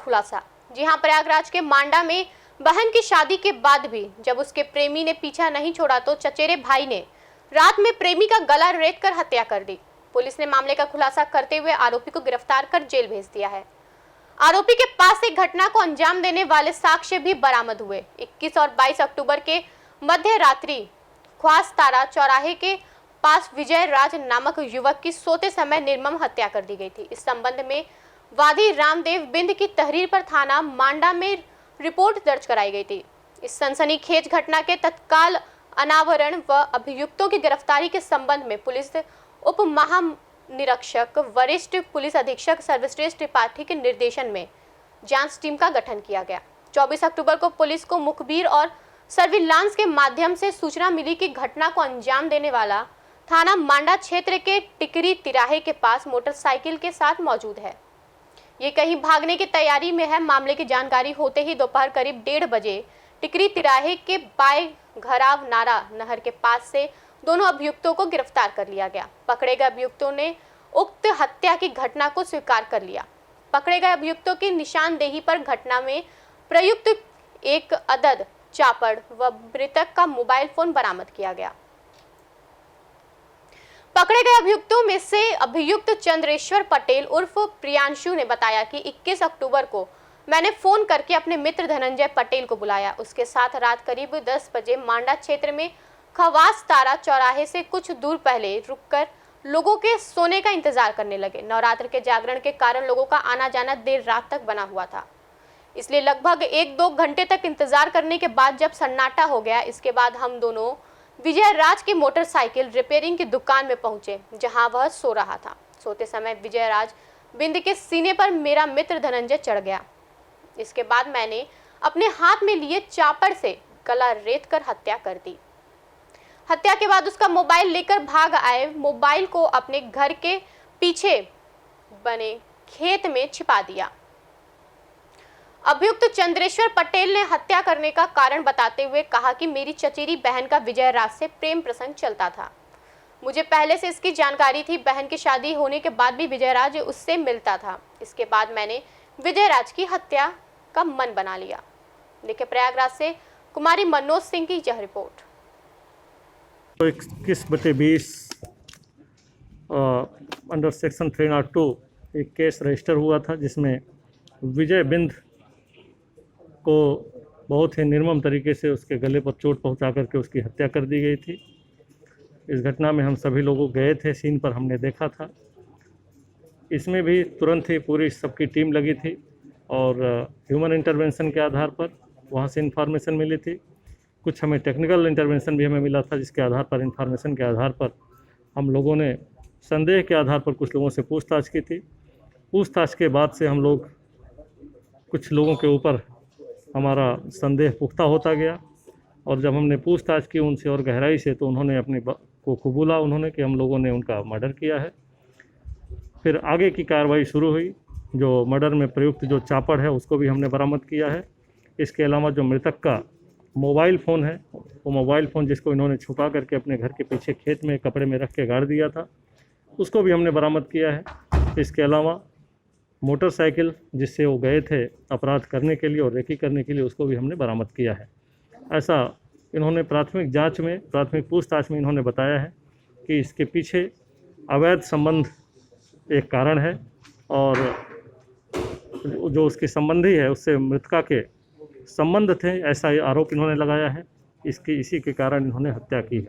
खुलासा। जी हां, प्रयागराज के मांडा में बहन की शादी के बाद भी जब उसके प्रेमी ने पीछा नहीं छोड़ा तो चचेरे भाई ने रात में प्रेमी का गला रेत कर हत्या कर दी। पुलिस ने मामले का खुलासा करते हुए आरोपी को गिरफ्तार कर जेल भेज दिया है। आरोपी के पास से घटना को अंजाम देने वाले साक्ष्य भी बरामद हुए। 21 और 22 अक्टूबर के मध्य रात्रि ख्वास तारा चौराहे के पास विजय राज नामक युवक की सोते समय निर्मम हत्या कर दी गई थी। इस संबंध में वादी रामदेव बिंद की तहरीर पर थाना मांडा में रिपोर्ट दर्ज कराई गई थी। इस सनसनीखेज घटना के तत्काल अनावरण व अभियुक्तों की गिरफ्तारी के संबंध में पुलिस उप महानिरीक्षक वरिष्ठ पुलिस अधीक्षक सर्वश्रेष्ठ त्रिपाठी के निर्देशन में जांच टीम का गठन किया गया। 24 अक्टूबर को पुलिस को मुखबिर और सर्विलांस के माध्यम से सूचना मिली कि घटना को अंजाम देने वाला थाना मांडा क्षेत्र के टिकरी तिराहे के पास मोटरसाइकिल के साथ मौजूद है। ये कहीं भागने की तैयारी में है। मामले की जानकारी होते ही दोपहर करीब 1:30 बजे टिकरी तिराहे के बाय घराव नारा नहर के पास से दोनों अभियुक्तों को गिरफ्तार कर लिया गया। पकड़े गए अभियुक्तों ने उक्त हत्या की घटना को स्वीकार कर लिया। पकड़े गए अभियुक्तों की निशानदेही पर घटना में प्रयुक्त एक अदद चापड़ व मृतक का मोबाइल फोन बरामद किया गया। पकड़े गए अभियुक्तों में से अभियुक्त चंद्रेश्वर पटेल उर्फ प्रियांशु ने बताया कि 21 अक्टूबर को मैंने फोन करके अपने मित्र धनंजय पटेल को बुलाया। उसके साथ रात करीब 10 बजे मांडा क्षेत्र में खवास तारा चौराहे से कुछ दूर पहले रुककर लोगों के सोने का इंतजार करने लगे। नवरात्र के जागरण के कारण लोगों का आना जाना देर रात तक बना हुआ था, इसलिए लगभग 1-2 घंटे तक इंतजार करने के बाद जब सन्नाटा हो गया, इसके बाद हम दोनों विजय राज की मोटरसाइकिल रिपेयरिंग की दुकान में पहुंचे, जहां वह सो रहा था। सोते समय विजय राज बिंद के सीने पर मेरा मित्र धनंजय चढ़ गया। इसके बाद मैंने अपने हाथ में लिए चापड़ से गला रेत कर हत्या कर दी। हत्या के बाद उसका मोबाइल लेकर भाग आए। मोबाइल को अपने घर के पीछे बने खेत में छिपा दिया। अभियुक्त चंद्रेश्वर पटेल ने हत्या करने का कारण बताते हुए कहा कि मेरी चचेरी बहन का विजय राज से प्रेम प्रसंग चलता था। मुझे पहले से इसकी जानकारी थी। बहन की शादी होने के बाद भी विजय राज उससे मिलता था। इसके बाद मैंने विजय राज की हत्या का मन बना लिया। देखिए, प्रयागराज से कुमारी मनोज सिंह की यह रिपोर्ट। 21/20 अंडर सेक्शन 302 एक केस रजिस्टर हुआ था, जिसमें विजय बिंद को बहुत ही निर्मम तरीके से उसके गले पर चोट पहुंचा करके उसकी हत्या कर दी गई थी। इस घटना में हम सभी लोग गए थे, सीन पर हमने देखा था। इसमें भी तुरंत ही पूरी सबकी टीम लगी थी और ह्यूमन इंटरवेंशन के आधार पर वहां से इंफॉर्मेशन मिली थी। कुछ हमें टेक्निकल इंटरवेंशन भी हमें मिला था, जिसके आधार पर इंफॉर्मेशन के आधार पर हम लोगों ने संदेह के आधार पर कुछ लोगों से पूछताछ की थी। पूछताछ के बाद से हम लोग कुछ लोगों के ऊपर हमारा संदेह पुख्ता होता गया और जब हमने पूछताछ की उनसे और गहराई से, तो उन्होंने अपने को कबूला उन्होंने कि हम लोगों ने उनका मर्डर किया है। फिर आगे की कार्रवाई शुरू हुई। जो मर्डर में प्रयुक्त जो चापड़ है उसको भी हमने बरामद किया है। इसके अलावा जो मृतक का मोबाइल फ़ोन है, वो मोबाइल फ़ोन जिसको इन्होंने छुपा करके अपने घर के पीछे खेत में कपड़े में रख के गाड़ दिया था, उसको भी हमने बरामद किया है। इसके अलावा मोटरसाइकिल जिससे वो गए थे अपराध करने के लिए और रेकी करने के लिए, उसको भी हमने बरामद किया है। ऐसा इन्होंने प्राथमिक जांच में, प्राथमिक पूछताछ में इन्होंने बताया है कि इसके पीछे अवैध संबंध एक कारण है और जो उसके संबंधी है उससे मृतका के संबंध थे, ऐसा आरोप इन्होंने लगाया है। इसी के कारण इन्होंने हत्या की है।